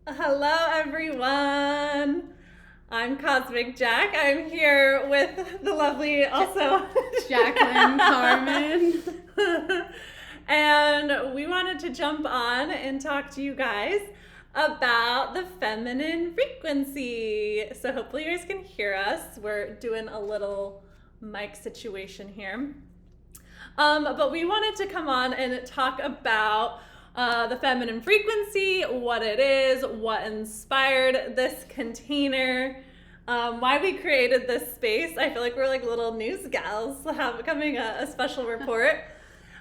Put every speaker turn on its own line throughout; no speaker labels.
Hello, everyone. I'm Cosmic Jack. I'm here with the lovely, also
Jacqueline Carmen.
And we wanted to jump on and talk to you guys about the feminine frequency. So hopefully you guys can hear us. We're doing a little mic situation here. But we wanted to come on and talk about the feminine frequency, what it is, what inspired this container, why we created this space. I feel like we're like little news gals coming a special report.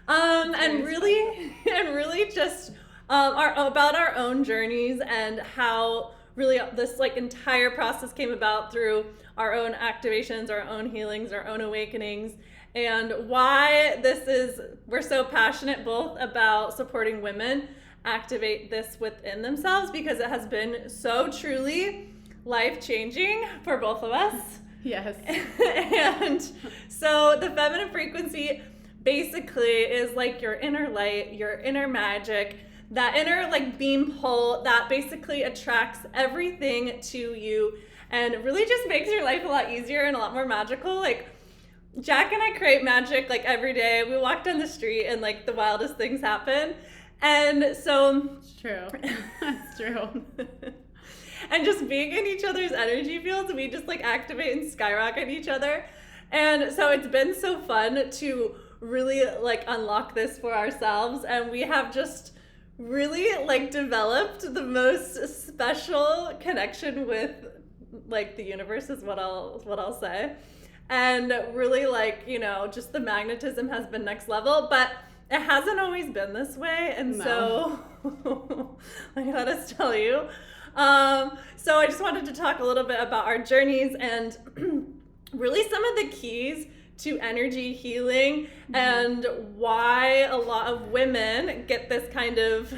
And really just about our own journeys and how really this like entire process came about through our own activations, our own healings, our own awakenings, and why we're so passionate both about supporting women activate this within themselves, because it has been so truly life-changing for both of us.
Yes.
And so the feminine frequency basically is like your inner light, your inner magic, that inner like beam pull that basically attracts everything to you and really just makes your life a lot easier and a lot more magical. Like Jack and I create magic like every day. We walk down the street and like the wildest things happen. And so
It's true. That's true.
And just being in each other's energy fields, we just like activate and skyrocket each other. And so it's been so fun to really like unlock this for ourselves. And we have just really like developed the most special connection with like the universe is what I'll say. And really like, you know, just the magnetism has been next level, but it hasn't always been this way. And so let us tell you. So I just wanted to talk a little bit about our journeys and really some of the keys to energy healing and why a lot of women get this kind of,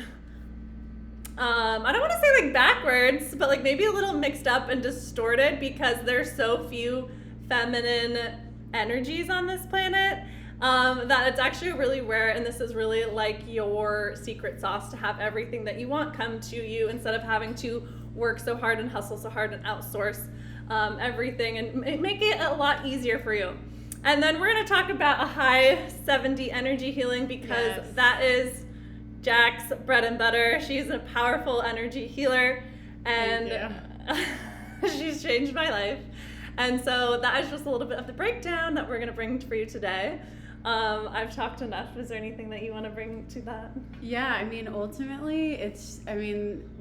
I don't want to say like backwards, but like maybe a little mixed up and distorted because there's so few feminine energies on this planet, that it's actually really rare, and this is really like your secret sauce to have everything that you want come to you instead of having to work so hard and hustle so hard and outsource everything, and make it a lot easier for you. And then we're going to talk about Ahai 70 energy healing, because that is Jack's bread and butter. She's a powerful energy healer, and she's changed my life. And so that is just a little bit of the breakdown that we're going to bring for you today. I've talked enough. Is there anything that you want to bring to that?
Yeah, I mean, ultimately,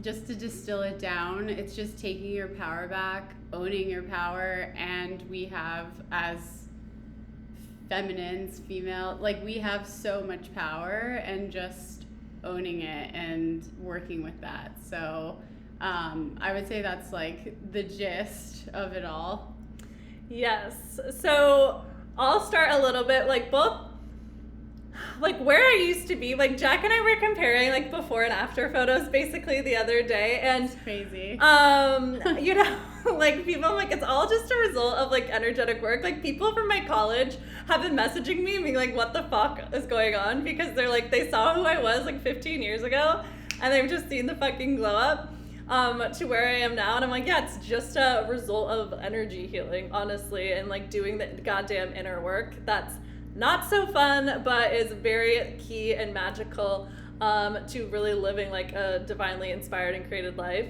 just to distill it down, it's just taking your power back, owning your power, and we have, as feminines, female, like we have so much power, and just owning it and working with that. So I would say that's like the gist of it all.
Yes. So I'll start a little bit like both, like where I used to be. Like Jack and I were comparing like before and after photos basically the other day, and
it's crazy.
You know, like people, like it's all just a result of like energetic work. Like people from my college have been messaging me being like, what the fuck is going on? Because they're like, they saw who I was like 15 years ago and they've just seen the fucking glow up to where I am now. And I'm like, yeah, it's just a result of energy healing, honestly, and like doing the goddamn inner work. That's not so fun, but is very key and magical to really living like a divinely inspired and created life.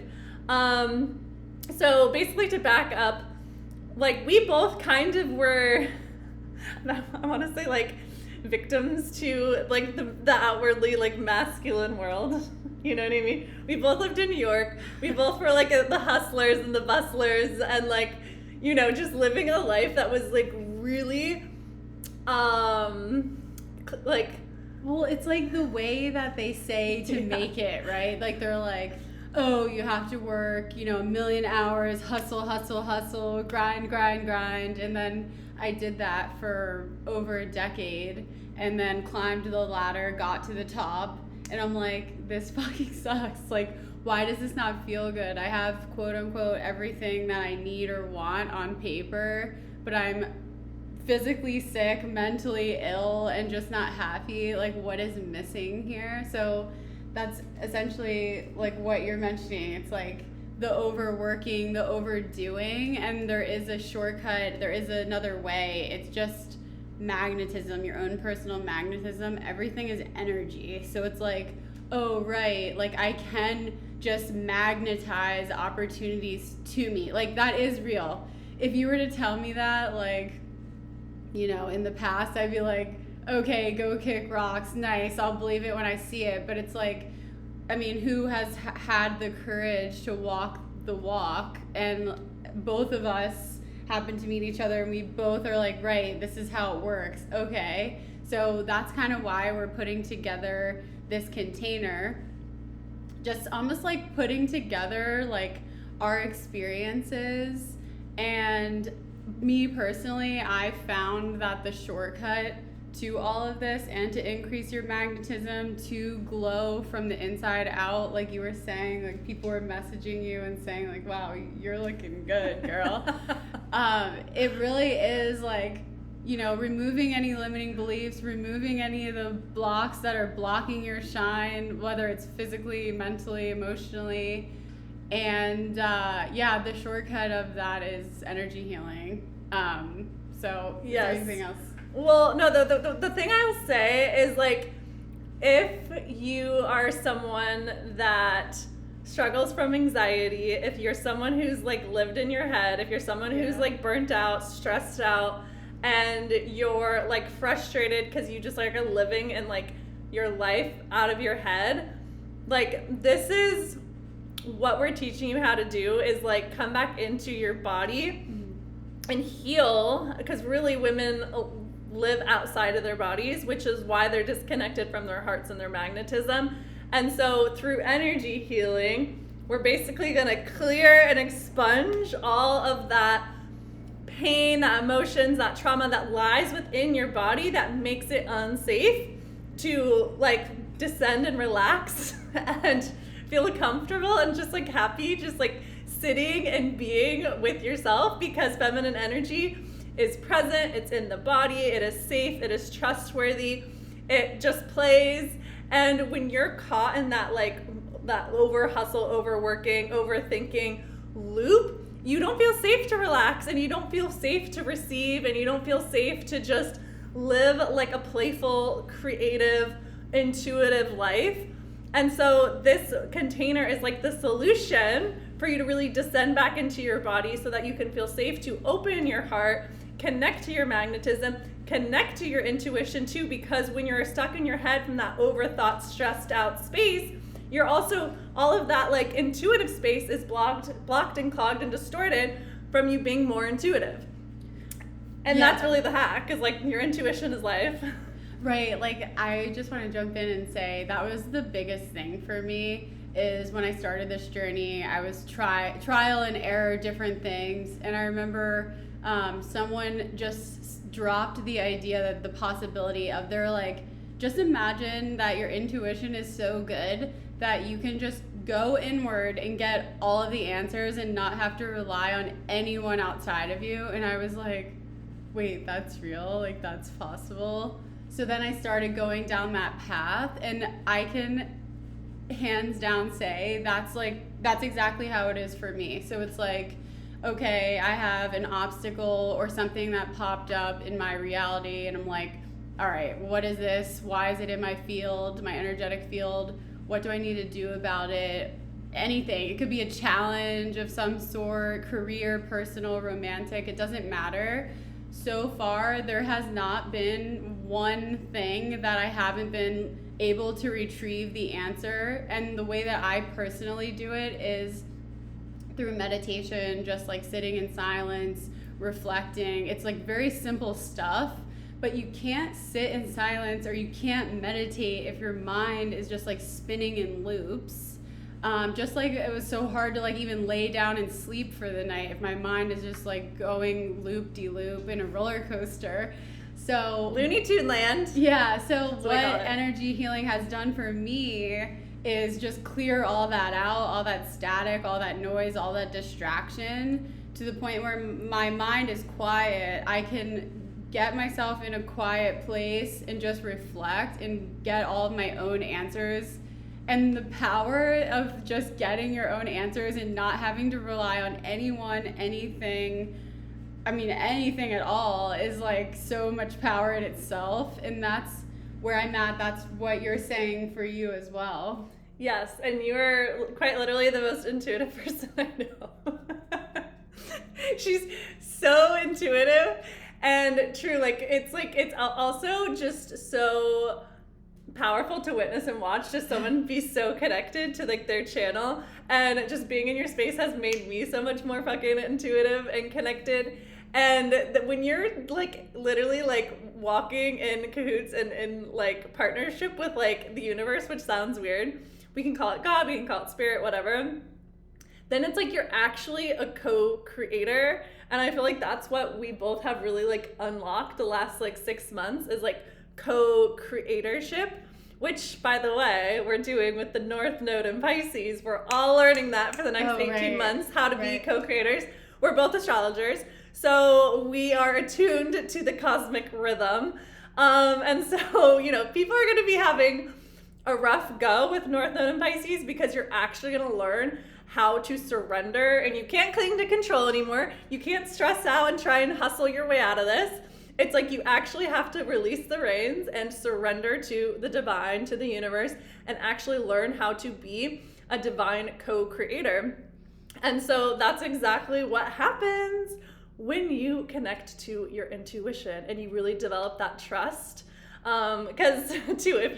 So basically, to back up, like we both kind of were, I want to say like victims to like the outwardly like masculine world. You know what I mean? We both lived in New York. We both were like the hustlers and the bustlers, and like, you know, just living a life that was like really, like.
Well, it's like the way that they say to make it, right? Like they're like, oh, you have to work, you know, 1 million hours, hustle, hustle, hustle, grind, grind, grind. And then I did that for over a decade and then climbed the ladder, got to the top. And I'm like, this fucking sucks. Like, why does this not feel good? I have, quote unquote, everything that I need or want on paper, but I'm physically sick, mentally ill, and just not happy. Like, what is missing here? So that's essentially like what you're mentioning. It's like the overworking, the overdoing, and there is a shortcut, there is another way. It's just magnetism, your own personal magnetism. Everything is energy. So it's like, oh, right, like I can just magnetize opportunities to me. Like that is real. If you were to tell me that, like, you know, in the past, I'd be like, okay, go kick rocks, nice, I'll believe it when I see it. But it's like, I mean, who has had the courage to walk the walk? And both of us happen to meet each other and we both are like, right, this is how it works. Okay. So that's kind of why we're putting together this container, just almost like putting together like our experiences. And me personally, I found that the shortcut to all of this and to increase your magnetism, to glow from the inside out, like you were saying, like people were messaging you and saying like, wow, you're looking good, girl. It really is like, you know, removing any limiting beliefs, removing any of the blocks that are blocking your shine, whether it's physically, mentally, emotionally. And yeah, the shortcut of that is energy healing. So yes. Is there anything else?
Well, no, the thing I will say is like, if you are someone that struggles from anxiety, if you're someone who's like lived in your head, if you're someone who's like burnt out, stressed out, and you're like frustrated because you just like are living in like your life out of your head, like this is what we're teaching you how to do, is like come back into your body and heal, because really women live outside of their bodies, which is why they're disconnected from their hearts and their magnetism. And so through energy healing, we're basically going to clear and expunge all of that pain, that emotions, that trauma that lies within your body that makes it unsafe to like descend and relax and feel comfortable and just like happy, just like sitting and being with yourself, because feminine energy is present, it's in the body, it is safe, it is trustworthy, it just plays. And when you're caught in that like that over hustle, overworking, overthinking loop, you don't feel safe to relax, and you don't feel safe to receive, and you don't feel safe to just live like a playful, creative, intuitive life. And so this container is like the solution for you to really descend back into your body so that you can feel safe to open your heart, connect to your magnetism, connect to your intuition too, because when you're stuck in your head from that overthought, stressed out space, you're also, all of that like intuitive space is blocked and clogged and distorted from you being more intuitive. And that's really the hack, is like your intuition is life.
Right, like I just want to jump in and say that was the biggest thing for me, is when I started this journey, I was trial and error different things. And I remember someone just dropped the idea, that the possibility of, they're like, just imagine that your intuition is so good that you can just go inward and get all of the answers and not have to rely on anyone outside of you. And I was like, wait, that's real? Like that's possible? So then I started going down that path, and I can hands down say that's exactly how it is for me. So it's like, okay, I have an obstacle or something that popped up in my reality, and I'm like, all right, what is this? Why is it in my field, my energetic field? What do I need to do about it? Anything. It could be a challenge of some sort, career, personal, romantic, it doesn't matter. So far, there has not been one thing that I haven't been able to retrieve the answer. And the way that I personally do it is through meditation, just like sitting in silence, reflecting. It's like very simple stuff, but you can't sit in silence or you can't meditate if your mind is just like spinning in loops. Just like it was so hard to like even lay down and sleep for the night if my mind is just like going loop-de-loop in a roller coaster. So
Looney Tune land.
Yeah, so what energy healing has done for me is just clear all that out, all that static, all that noise, all that distraction, to the point where my mind is quiet. I can get myself in a quiet place and just reflect and get all of my own answers And the power of just getting your own answers and not having to rely on anyone, anything, I mean, anything at all is like so much power in itself. And that's where I'm at. That's what you're saying for you as well.
Yes, and you're quite literally the most intuitive person I know. She's so intuitive and true. Like it's also just so powerful to witness and watch just someone be so connected to like their channel, and just being in your space has made me so much more fucking intuitive and connected. And when you're like literally like walking in cahoots and in like partnership with like the universe, which sounds weird, we can call it God, we can call it spirit, whatever, then it's like you're actually a co-creator. And I feel like that's what we both have really like unlocked the last like 6 months, is like co-creatorship, which by the way we're doing with the North Node in Pisces. We're all learning that for the next 18 months, how to be co-creators. We're both astrologers, so we are attuned to the cosmic rhythm, and so people are going to be having a rough go with North Node in Pisces, because you're actually going to learn how to surrender, and you can't cling to control anymore. You can't stress out and try and hustle your way out of this. It's like you actually have to release the reins and surrender to the divine, to the universe, and actually learn how to be a divine co-creator. And so that's exactly what happens when you connect to your intuition and you really develop that trust. Because too, if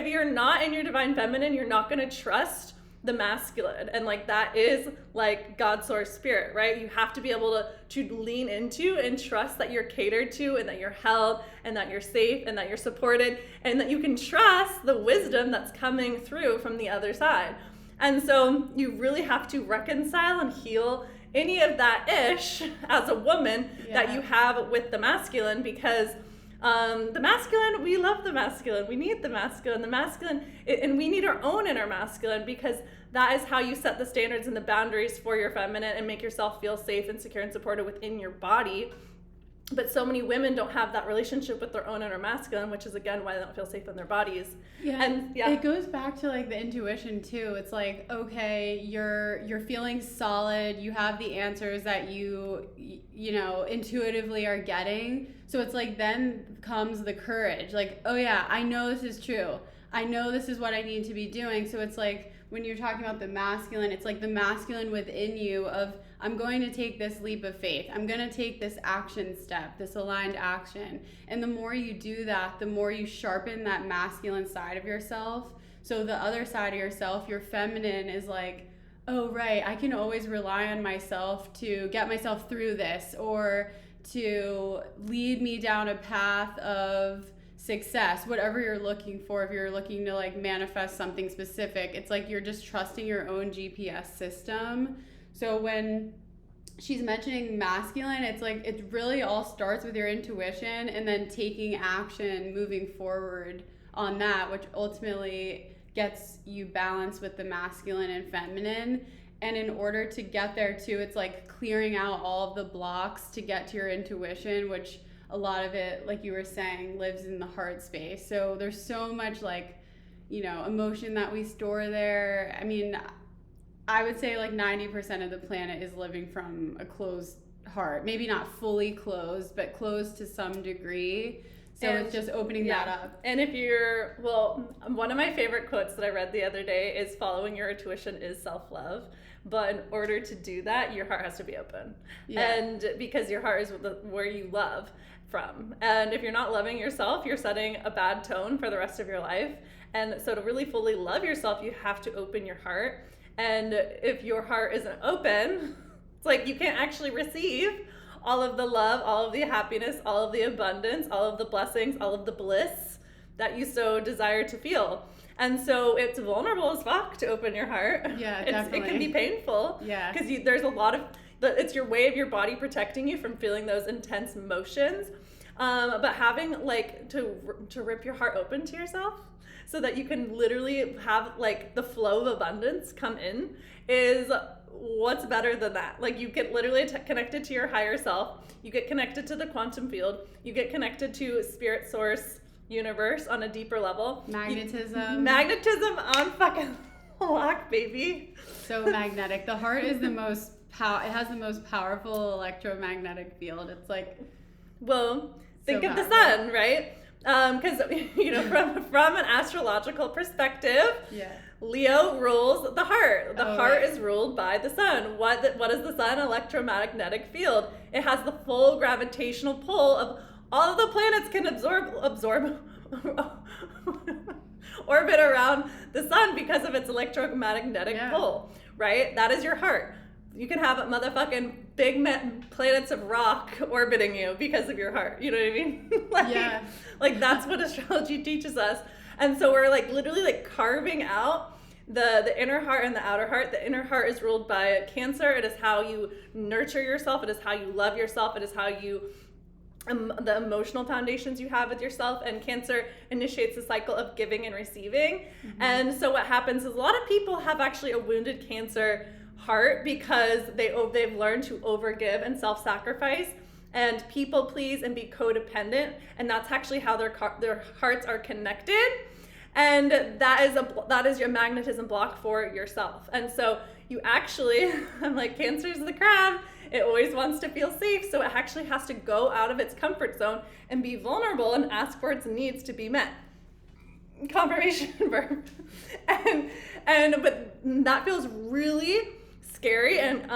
you're not in your divine feminine, you're not going to trust the masculine, and like that is like God source spirit, right? You have to be able to lean into and trust that you're catered to, and that you're held, and that you're safe, and that you're supported, and that you can trust the wisdom that's coming through from the other side. And so you really have to reconcile and heal any of that ish as a woman that you have with the masculine, because the masculine, we love the masculine, we need the masculine, and we need our own inner masculine, because that is how you set the standards and the boundaries for your feminine and make yourself feel safe and secure and supported within your body. But so many women don't have that relationship with their own inner masculine, which is again why they don't feel safe in their bodies. It goes back to like the intuition too. It's like, okay, you're feeling solid, you have the answers that you intuitively are getting. So it's like then comes the courage, like, oh yeah, I know this is true, I know this is what I need to be doing. So it's like when you're talking about the masculine, it's like the masculine within you of, I'm going to take this leap of faith, I'm going to take this action step, this aligned action. And the more you do that, the more you sharpen that masculine side of yourself. So the other side of yourself, your feminine, is like, oh right, I can always rely on myself to get myself through this, or to lead me down a path of success, whatever you're looking for. If you're looking to like manifest something specific, it's like you're just trusting your own GPS system. So when she's mentioning masculine, it's like it really all starts with your intuition and then taking action, moving forward on that, which ultimately gets you balanced with the masculine and feminine. And in order to get there too, it's like clearing out all of the blocks to get to your intuition, which a lot of it, like you were saying, lives in the heart space. So there's so much like, emotion that we store there. I mean, I would say like 90% of the planet is living from a closed heart. Maybe not fully closed, but closed to some degree. So it's just opening that up. And if one of my favorite quotes that I read the other day is, following your intuition is self-love. But in order to do that, your heart has to be open. Yeah. And because your heart is where you love from. And if you're not loving yourself, you're setting a bad tone for the rest of your life. And so to really fully love yourself, you have to open your heart. And if your heart isn't open, it's like you can't actually receive all of the love, all of the happiness, all of the abundance, all of the blessings, all of the bliss that you so desire to feel. And so it's vulnerable as fuck to open your heart. Yeah, definitely. It can be painful. Yeah. Because there's a lot of, it's your way of your body protecting you from feeling those intense emotions. But having like to rip your heart open to yourself so that you can literally have like the flow of abundance come in is what's better than that. Like you get literally connected to your higher self. You get connected to the quantum field. You get connected to spirit source,
universe on a deeper level.
Magnetism
on fucking lock, baby.
So magnetic. The heart is the most it has the most powerful electromagnetic field. It's like,
well, think
so
of the
powerful.
sun, right? Because from an astrological perspective,
yeah.
Leo rules the heart. The heart
right.
is ruled by the sun. What is the sun? Electromagnetic field. It has the full gravitational pull of all of the planets can absorb orbit around the sun because of its electromagnetic pull, right? That is your heart. You can have motherfucking big planets of rock orbiting you because of your heart. You know what I mean? Like that's what astrology teaches us. And so we're like literally like carving out the inner heart and the outer heart. The inner heart is ruled by Cancer. It is how you nurture yourself. It is how you love yourself. It is how you the emotional foundations you have with yourself. And Cancer initiates the cycle of giving and receiving. Mm-hmm. And so what happens is a lot of people have actually a wounded Cancer heart because they've learned to overgive and self-sacrifice and people please and be codependent, and that's actually how their hearts are connected, and that is your magnetism block for yourself. And so you actually, I'm like, Cancer's the crab. It always wants to feel safe, so it actually has to go out of its comfort zone and be vulnerable and ask for its needs to be met. Confirmation verb. But that feels really scary and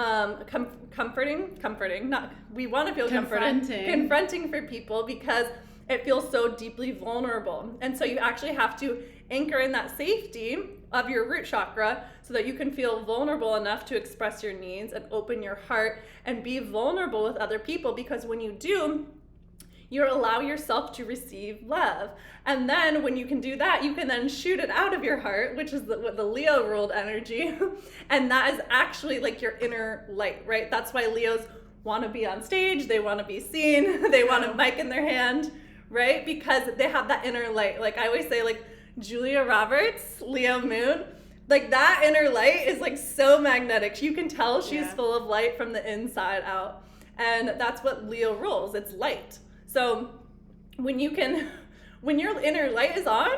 comforting. Not we want to feel confronting for people because it feels so deeply vulnerable. And so you actually have to anchor in that safety of your root chakra so that you can feel vulnerable enough to express your needs and open your heart and be vulnerable with other people, because when you do, you allow yourself to receive love. And then when you can do that, you can then shoot it out of your heart, which is what the Leo ruled energy. And that is actually like your inner light, right? That's why Leos want to be on stage. They want to be seen. They want a mic in their hand, right? Because they have that inner light. Like I always say, like Julia Roberts, Leo moon, like that inner light is like so magnetic. You can tell she's full of light from the inside out. And that's what Leo rules. It's light. So when your inner light is on,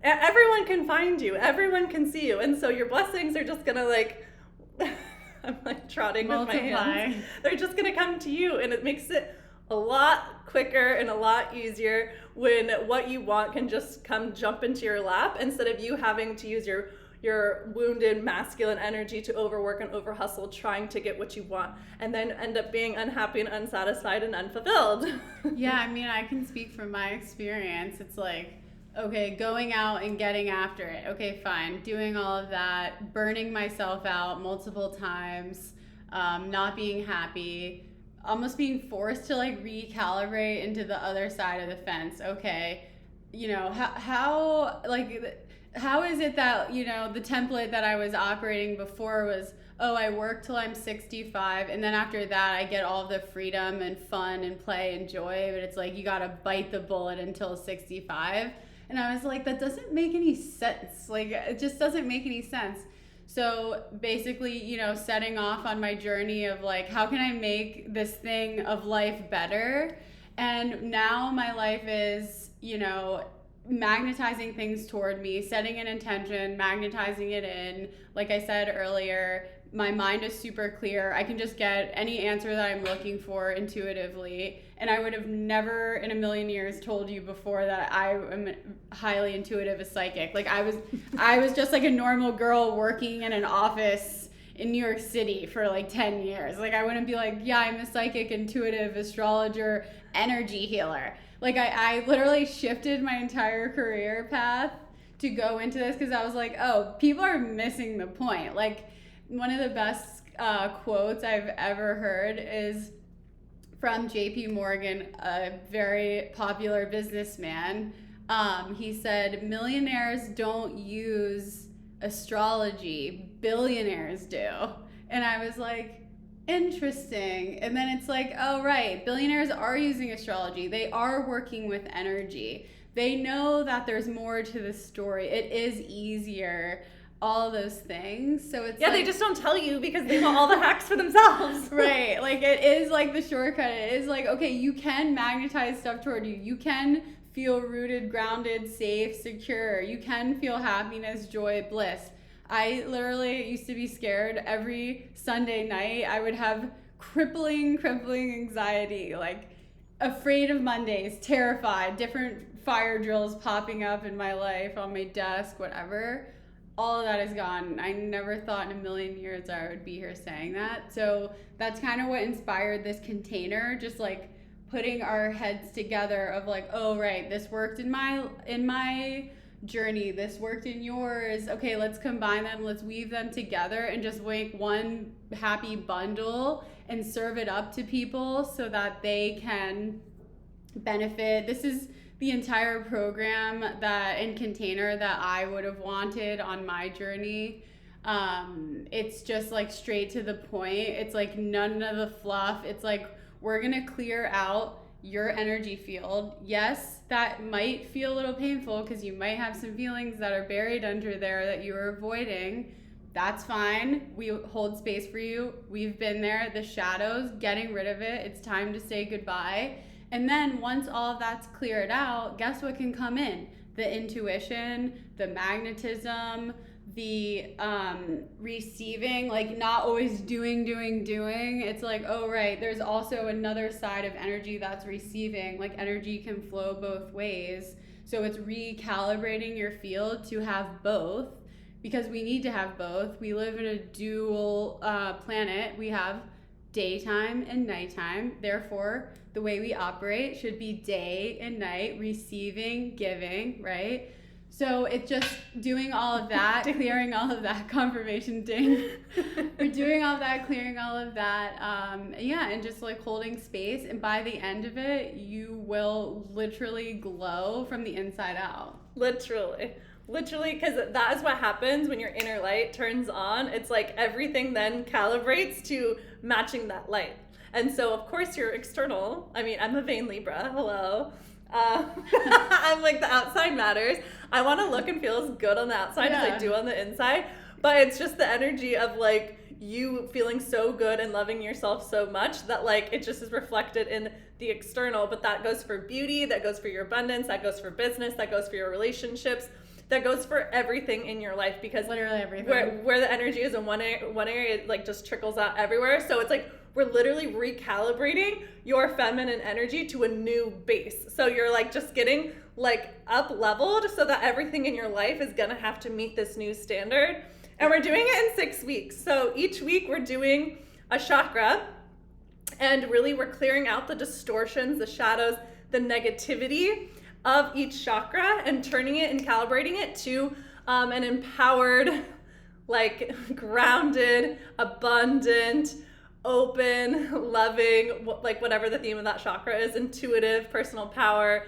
everyone can find you, everyone can see you. And so your blessings are just gonna like, I'm like trotting
multiply
with my hands. They're just gonna come to you, and it makes it a lot quicker and a lot easier when what you want can just come jump into your lap instead of you having to use your wounded masculine energy to overwork and overhustle trying to get what you want and then end up being unhappy and unsatisfied and unfulfilled.
Yeah, I mean, I can speak from my experience. It's like, okay, going out and getting after it. Okay, fine. Doing all of that, burning myself out multiple times, not being happy, almost being forced to like recalibrate into the other side of the fence. Okay, you know, how is it that, you know, the template that I was operating before was, oh, I work till I'm 65, and then after that I get all the freedom and fun and play and joy, but it's like you gotta bite the bullet until 65. And I was like, that doesn't make any sense. Like, it just doesn't make any sense. So basically, you know, setting off on my journey of like, how can I make this thing of life better? And now my life is, you know, magnetizing things toward me, setting an intention, magnetizing it in. Like I said earlier, my mind is super clear. I can just get any answer that I'm looking for intuitively. And I would have never in a million years told you before that I am highly intuitive, a psychic. Like I was just like a normal girl working in an office in New York City for like 10 years. Like I wouldn't be like, yeah, I'm a psychic, intuitive, astrologer, energy healer. Like I literally shifted my entire career path to go into this because I was like, oh, people are missing the point. Like one of the best quotes I've ever heard is from JP Morgan, a very popular businessman. He said, millionaires don't use astrology, billionaires do. And I was like, interesting. And then it's like, oh, right, billionaires are using astrology. They are working with energy. They know that there's more to the story. It is easier, all those things. So it's
they just don't tell you because they want all the hacks for themselves.
Right. Like it is like the shortcut. It is like, okay, you can magnetize stuff toward you. You can feel rooted, grounded, safe, secure. You can feel happiness, joy, bliss. I literally used to be scared every Sunday night. I would have crippling anxiety, like afraid of Mondays, terrified, different fire drills popping up in my life, on my desk, whatever. All of that is gone. I never thought in a million years I would be here saying that. So that's kind of what inspired this container, just like putting our heads together of like, oh right, this worked in my journey, this worked in yours. Okay, let's combine them, let's weave them together and just make one happy bundle and serve it up to people so that they can benefit. This is the entire program that in container that I would have wanted on my journey. It's just like straight to the point. It's like none of the fluff. It's like, we're gonna clear out your energy field. Yes, that might feel a little painful because you might have some feelings that are buried under there that you're avoiding. That's fine. We hold space for you. We've been there, the shadows, getting rid of it. It's time to say goodbye. And then once all of that's cleared out, guess what can come in? The intuition, the magnetism, the receiving, like not always doing. It's like, oh right, there's also another side of energy that's receiving. Like energy can flow both ways. So it's recalibrating your field to have both, because we need to have both. We live in a dual planet. We have daytime and nighttime. Therefore, the way we operate should be day and night, receiving, giving, right? So it's just doing all of that, clearing all of that, confirmation ding. We're doing all of that, clearing all of that, and just like holding space. And by the end of it, you will literally glow from the inside out.
Literally, because that is what happens when your inner light turns on. It's like everything then calibrates to matching that light. And so, of course, your external, I mean, I'm a vain Libra, hello. I'm like, the outside matters. I want to look and feel as good on the outside as I do on the inside. But it's just the energy of like you feeling so good and loving yourself so much that like it just is reflected in the external. But that goes for beauty, that goes for your abundance, that goes for business, that goes for your relationships, that goes for everything in your life, because
literally everything.
Where the energy is in one area, it like just trickles out everywhere. So it's like we're literally recalibrating your feminine energy to a new base. So you're like just getting like up leveled so that everything in your life is gonna have to meet this new standard. And we're doing it in 6 weeks. So each week we're doing a chakra, and really we're clearing out the distortions, the shadows, the negativity of each chakra and turning it and calibrating it to an empowered, like grounded, abundant, open, loving, like whatever the theme of that chakra is, intuitive, personal power,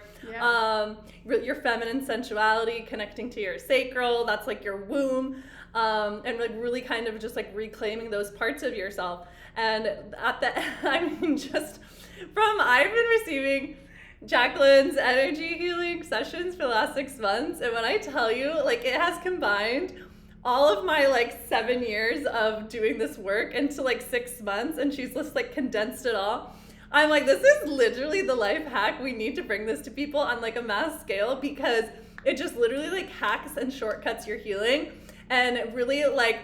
your feminine sensuality, connecting to your sacral, that's like your womb, and like really kind of just like reclaiming those parts of yourself. And at the, I mean, just from, I've been receiving Jacqueline's energy healing sessions for the last 6 months, and when I tell you, like, it has combined all of my like 7 years of doing this work into like 6 months, and she's just like condensed it all. I'm like, this is literally the life hack. We need to bring this to people on like a mass scale, because it just literally like hacks and shortcuts your healing. And really, like,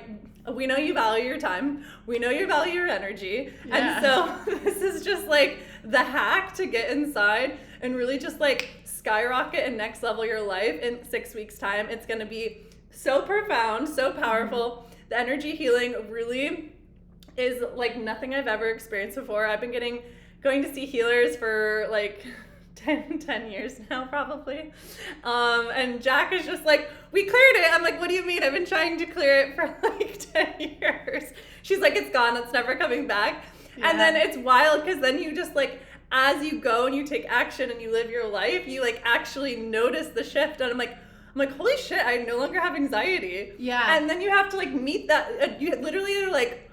we know you value your time, we know you value your energy, and so this is just like the hack to get inside and really just like skyrocket and next level your life in 6 weeks time. It's going to be so profound, so powerful. The energy healing really is like nothing I've ever experienced before. I've been going to see healers for like 10 years now, probably. And Jack is just like, we cleared it. I'm like, what do you mean? I've been trying to clear it for like 10 years. She's like, it's gone. It's never coming back. Yeah. And then it's wild, because then you just like, as you go and you take action and you live your life, you like actually notice the shift. And I'm like, holy shit, I no longer have anxiety.
Yeah.
And then you have to like meet that. You literally are like,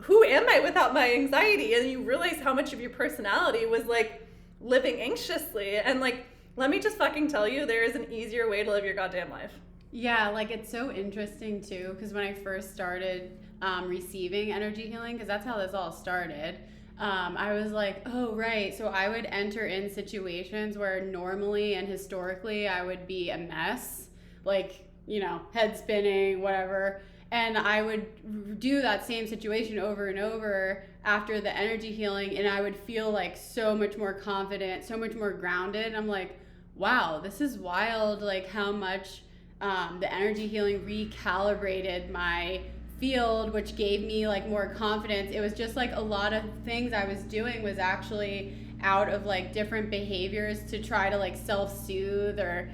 who am I without my anxiety? And you realize how much of your personality was like living anxiously. And like, let me just fucking tell you, there is an easier way to live your goddamn life.
Yeah, like it's so interesting too, because when I first started receiving energy healing, because that's how this all started, I was like, oh, right. So I would enter in situations where normally and historically I would be a mess, like, you know, head spinning, whatever. And I would do that same situation over and over after the energy healing, and I would feel like so much more confident, so much more grounded. And I'm like, wow, this is wild, like how much the energy healing recalibrated my field, which gave me like more confidence. It was just like a lot of things I was doing was actually out of like different behaviors to try to like self-soothe or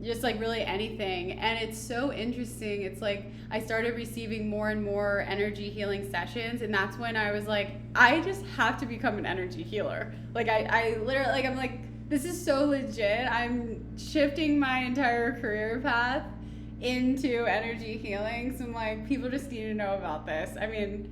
just like really anything. And it's so interesting. It's like I started receiving more and more energy healing sessions, and that's when I was like, I just have to become an energy healer. Like I literally, like, I'm like, this is so legit. I'm shifting my entire career path into energy healing. So I'm like, people just need to know about this. I mean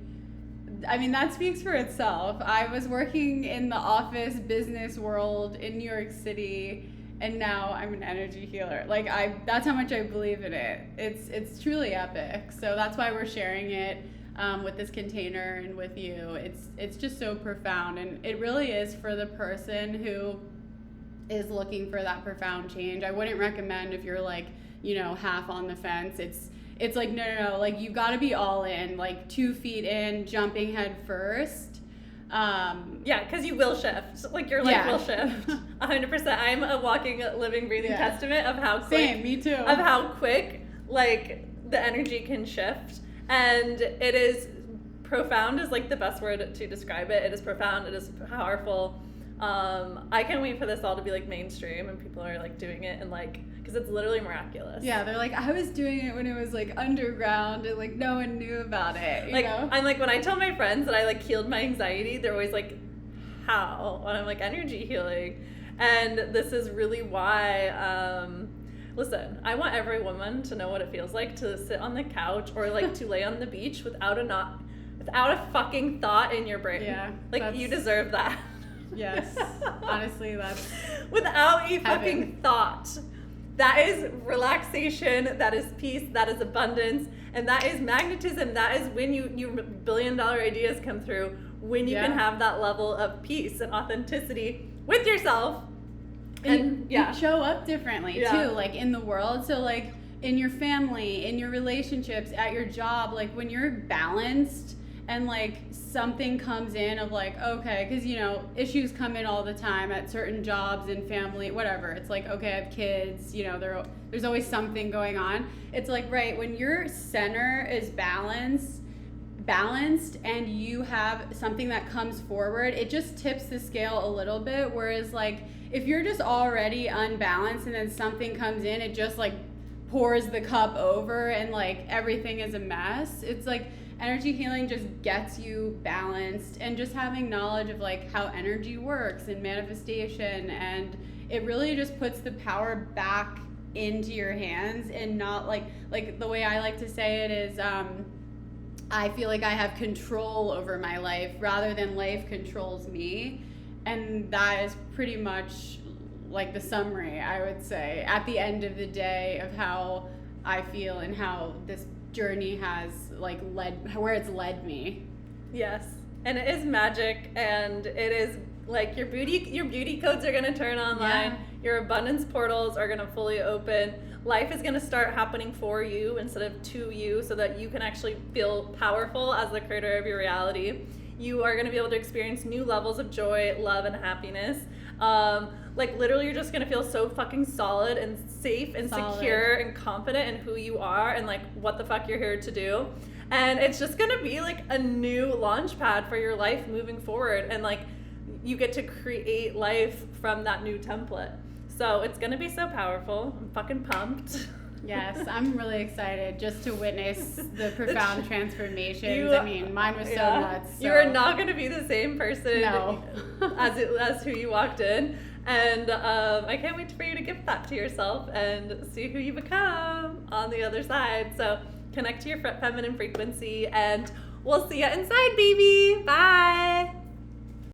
that speaks for itself. I was working in the office business world in New York City, and now I'm an energy healer. Like that's how much I believe in it. It's truly epic. So that's why we're sharing it with this container and with you. It's just so profound, and it really is for the person who is looking for that profound change. I wouldn't recommend if you're like, you know, half on the fence. It's like, no, like you got to be all in, like 2 feet in, jumping head first.
Yeah, because you will shift. Like your life will shift. 100%. I'm a walking, living, breathing testament of how quick.
Same, me too.
Of how quick, like, the energy can shift. And it is profound is like the best word to describe it. It is profound. It is powerful. I can't wait for this all to be like mainstream and people are like doing it and like, because it's literally miraculous.
Yeah, they're like, I was doing it when it was like underground and like no one knew about it. You know?
I'm like, when I tell my friends that I like healed my anxiety, they're always like, how? And I'm like, energy healing. And this is really why, listen, I want every woman to know what it feels like to sit on the couch or like to lay on the beach without a fucking thought in your brain.
Yeah.
Like, you deserve that.
Yes. Honestly, that's
without a fucking thought. That is relaxation, that is peace, that is abundance, and that is magnetism. That is when your billion-dollar ideas come through, when you can have that level of peace and authenticity with yourself.
And you show up differently too, like in the world. So like in your family, in your relationships, at your job, like when you're balanced and like something comes in of like, okay, because you know issues come in all the time at certain jobs and family, whatever. It's like, okay, I have kids, you know, there's always something going on. It's like, right, when your center is balanced and you have something that comes forward, it just tips the scale a little bit. Whereas like if you're just already unbalanced and then something comes in, it just like pours the cup over and like everything is a mess. It's like energy healing just gets you balanced, and just having knowledge of like how energy works and manifestation, and it really just puts the power back into your hands, and not like the way I like to say it is I feel like I have control over my life rather than life controls me. And that is pretty much like the summary, I would say, at the end of the day, of how I feel and how this journey has like where it's led me.
Yes. And it is magic, and it is like your beauty codes are going to turn online. Your abundance portals are going to fully open. Life is going to start happening for you instead of to you, so that you can actually feel powerful as the creator of your reality. You are going to be able to experience new levels of joy, love, and happiness. Like literally you're just going to feel so fucking solid and safe and secure and confident in who you are and like what the fuck you're here to do. And it's just going to be like a new launch pad for your life moving forward, and like you get to create life from that new template. So it's going to be so powerful. I'm fucking pumped.
Yes, I'm really excited just to witness the profound transformations. I mean, mine was so nuts. So.
You are not going to be the same person as who you walked in. And I can't wait for you to gift that to yourself and see who you become on the other side. So connect to your feminine frequency, and we'll see you inside, baby. Bye.